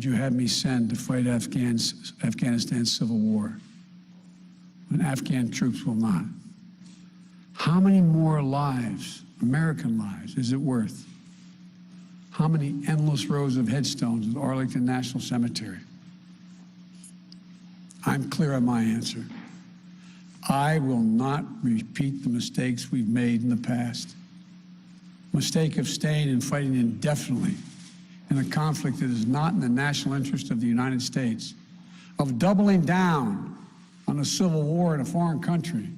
would you have me send to fight Afghanistan's civil war when Afghan troops will not? How many more lives, American lives, is it worth? How many endless rows of headstones at Arlington National Cemetery? I'm clear on my answer. I will not repeat the mistakes we've made in the past. Mistake of staying and fighting indefinitely in a conflict that is not in the national interest of the United States, of doubling down on a civil war in a foreign country,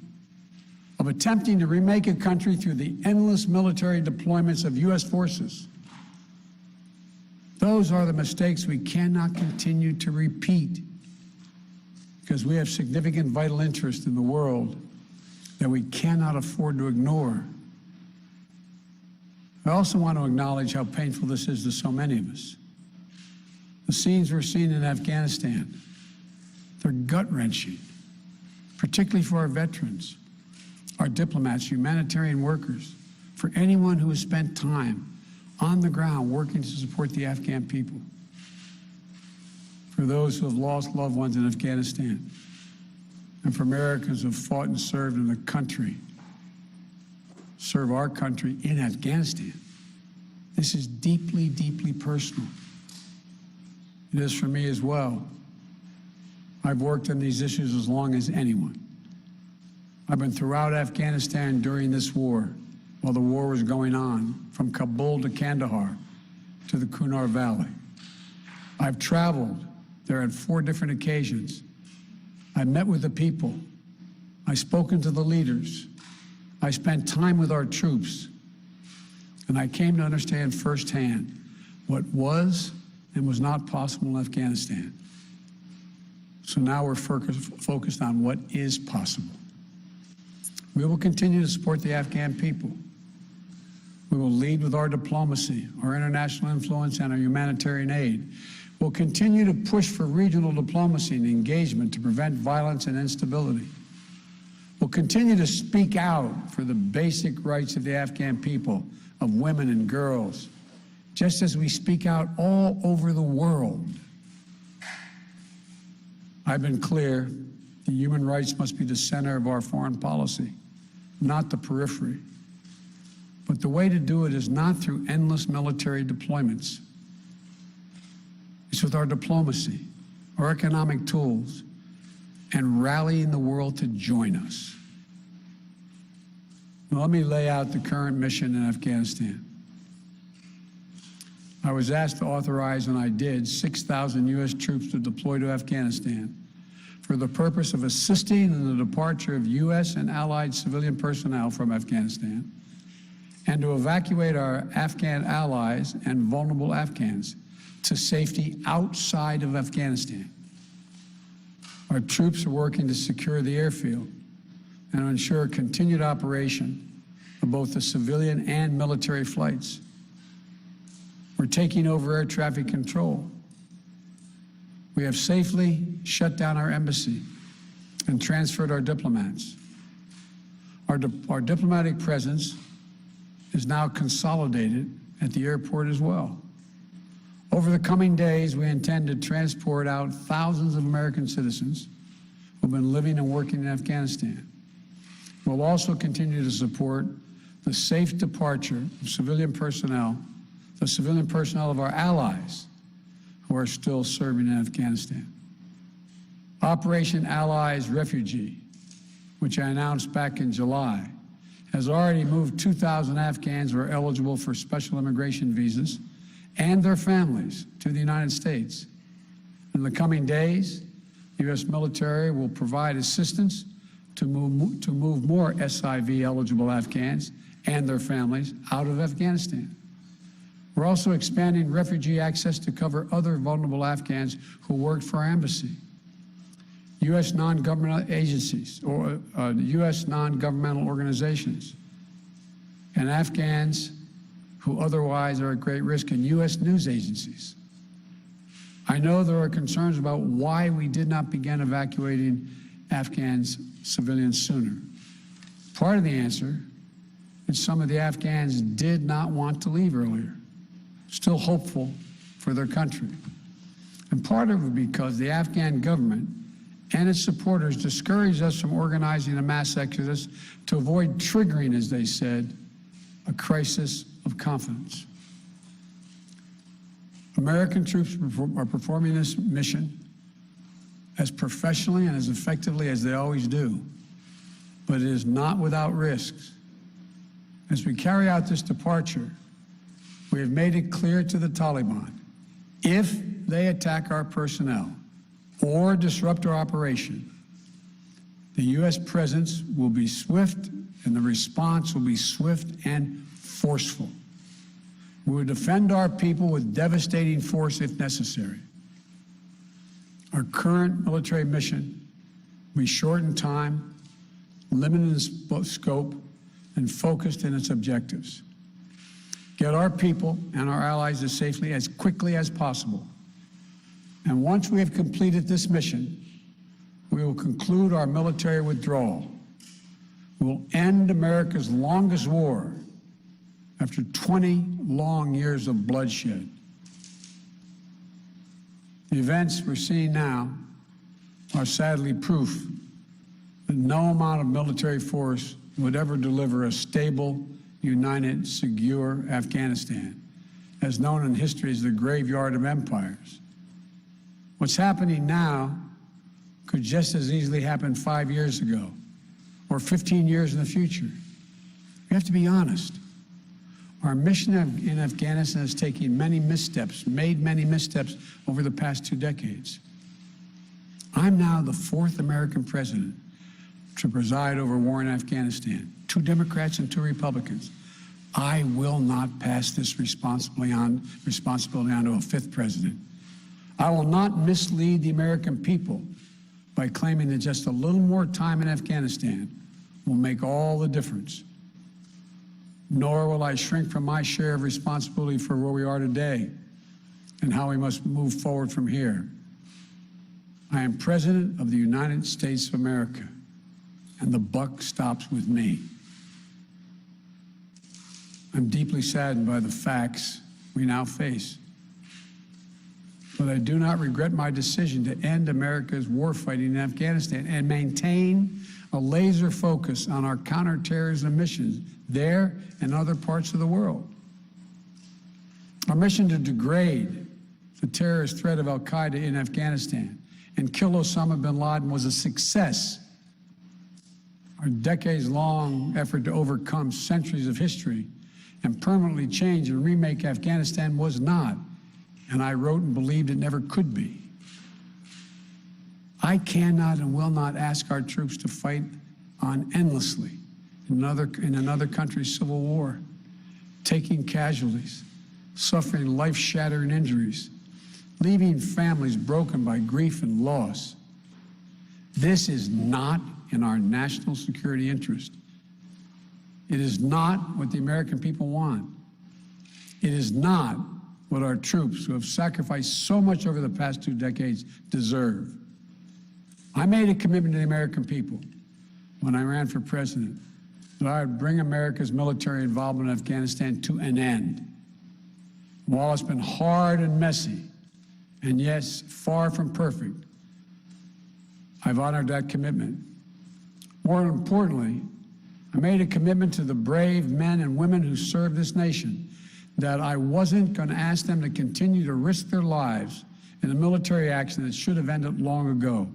of attempting to remake a country through the endless military deployments of U.S. forces. Those are the mistakes we cannot continue to repeat because we have significant vital interest in the world that we cannot afford to ignore. I also want to acknowledge how painful this is to so many of us. The scenes we're seeing in Afghanistan, they're gut-wrenching, particularly for our veterans, our diplomats, humanitarian workers, for anyone who has spent time on the ground working to support the Afghan people, for those who have lost loved ones in Afghanistan, and for Americans who have fought and served in the country, serve our country in Afghanistan. This is deeply, deeply personal. It is for me as well. I've worked on these issues as long as anyone. I've been throughout Afghanistan during this war, while the war was going on, from Kabul to Kandahar to the Kunar Valley. I've traveled there on 4 different occasions. I met with the people. I've spoken to the leaders. I spent time with our troops. And I came to understand firsthand what was and was not possible in Afghanistan. So now we're focused on what is possible. We will continue to support the Afghan people. We will lead with our diplomacy, our international influence, and our humanitarian aid. We'll continue to push for regional diplomacy and engagement to prevent violence and instability. We'll continue to speak out for the basic rights of the Afghan people, of women and girls, just as we speak out all over the world. I've been clear that human rights must be the center of our foreign policy, not the periphery. But the way to do it is not through endless military deployments. It's with our diplomacy, our economic tools, and rallying the world to join us. Now, let me lay out the current mission in Afghanistan. I was asked to authorize, and I did, 6,000 U.S. troops to deploy to Afghanistan for the purpose of assisting in the departure of U.S. and allied civilian personnel from Afghanistan, and to evacuate our Afghan allies and vulnerable Afghans to safety outside of Afghanistan. Our troops are working to secure the airfield and to ensure continued operation of both the civilian and military flights. We're taking over air traffic control. We have safely shut down our embassy and transferred our diplomats. Our diplomatic presence is now consolidated at the airport as well. Over the coming days, we intend to transport out thousands of American citizens who've been living and working in Afghanistan. We'll also continue to support the safe departure of civilian personnel, the civilian personnel of our allies who are still serving in Afghanistan. Operation Allies Refugee, which I announced back in July, has already moved 2,000 Afghans who are eligible for special immigration visas and their families to the United States. In the coming days, the U.S. military will provide assistance to move more SIV-eligible Afghans and their families out of Afghanistan. We're also expanding refugee access to cover other vulnerable Afghans who worked for our embassy. U.S. non-governmental agencies or U.S. non-governmental organizations and Afghans who otherwise are at great risk, and U.S. news agencies. I know there are concerns about why we did not begin evacuating Afghans civilians sooner. Part of the answer is some of the Afghans did not want to leave earlier, still hopeful for their country. And part of it because the Afghan government and its supporters discouraged us from organizing a mass exodus to avoid triggering, as they said, a crisis of confidence. American troops are performing this mission as professionally and as effectively as they always do, but it is not without risks. As we carry out this departure, we have made it clear to the Taliban, if they attack our personnel or disrupt our operation, the U.S. presence will be swift and the response will be swift and forceful. We will defend our people with devastating force if necessary. Our current military mission will be short in time, limited in scope, and focused in its objectives. Get our people and our allies as safely as quickly as possible. And once we have completed this mission, we will conclude our military withdrawal. We will end America's longest war after 20 long years of bloodshed. The events we're seeing now are sadly proof that no amount of military force would ever deliver a stable, united, secure Afghanistan, as known in history as the graveyard of empires. What's happening now could just as easily happen 5 years ago or 15 years in the future. We have to be honest. Our mission in Afghanistan has taken many missteps, made many missteps over the past 2 decades. I'm now the 4th American president to preside over war in Afghanistan, 2 Democrats and 2 Republicans. I will not pass this responsibility on to a 5th president. I will not mislead the American people by claiming that just a little more time in Afghanistan will make all the difference. Nor will I shrink from my share of responsibility for where we are today and how we must move forward from here. I am President of the United States of America, and the buck stops with me. I'm deeply saddened by the facts we now face, but I do not regret my decision to end America's warfighting in Afghanistan and maintain a laser focus on our counterterrorism missions there and other parts of the world. Our mission to degrade the terrorist threat of al-Qaeda in Afghanistan and kill Osama bin Laden was a success. Our decades-long effort to overcome centuries of history and permanently change and remake Afghanistan was not, and I wrote and believed it never could be. I cannot and will not ask our troops to fight on endlessly in another country's civil war, taking casualties, suffering life-shattering injuries, leaving families broken by grief and loss. This is not in our national security interest. It is not what the American people want. It is not what our troops, who have sacrificed so much over the past 2 decades, deserve. I made a commitment to the American people when I ran for president that I would bring America's military involvement in Afghanistan to an end. While it's been hard and messy, and yes, far from perfect, I've honored that commitment. More importantly, I made a commitment to the brave men and women who serve this nation that I wasn't going to ask them to continue to risk their lives in a military action that should have ended long ago.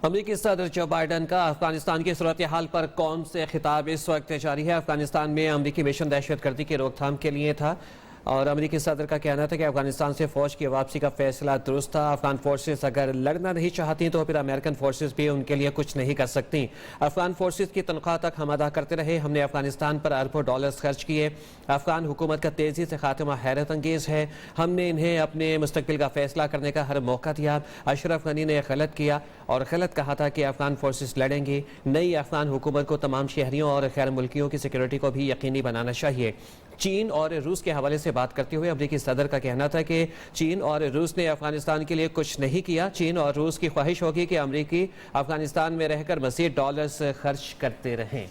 अमेरिकी सदर जो Biden का अफगानिस्तान की सूरत हाल पर कौम से खिताब इस वक्त जारी है। अफगानिस्तान में अमेरिकी मिशन दहशतगर्दी की रोकथाम के लिए था और अमेरिकी सदर का कहना था कि अफगानिस्तान से फ़ौज की वापसी का फैसला दुरुस्त था। अफगान फोर्सेस अगर लड़ना नहीं चाहती तो फिर अमेरिकन फोर्सेस भी उनके लिए कुछ नहीं कर सकती। अफगान फोर्सेस की तनख्वाह तक हम अदा करते रहे। हमने अफगानिस्तान पर अरबों डॉलर्स खर्च किए। अफगान हुकूमत का तेज़ी से खात्मा हैरत अंगेज़ है। हमने इन्हें अपने मुस्तकबिल का फैसला करने का हर मौका दिया। अशरफ गनी ने गलत किया और गलत कहा था कि अफगान फोर्सेस लड़ेंगी। नई अफगान हुकूमत को तमाम शहरियों और गैर मुल्कियों की सिक्योरिटी को भी यकीनी बनाना चाहिए। चीन और रूस के हवाले से बात करते हुए अमेरिकी सदर का कहना था कि चीन और रूस ने अफगानिस्तान के लिए कुछ नहीं किया। चीन और रूस की ख्वाहिश होगी कि अमेरिकी अफगानिस्तान में रहकर मज़ीद डॉलर्स खर्च करते रहें।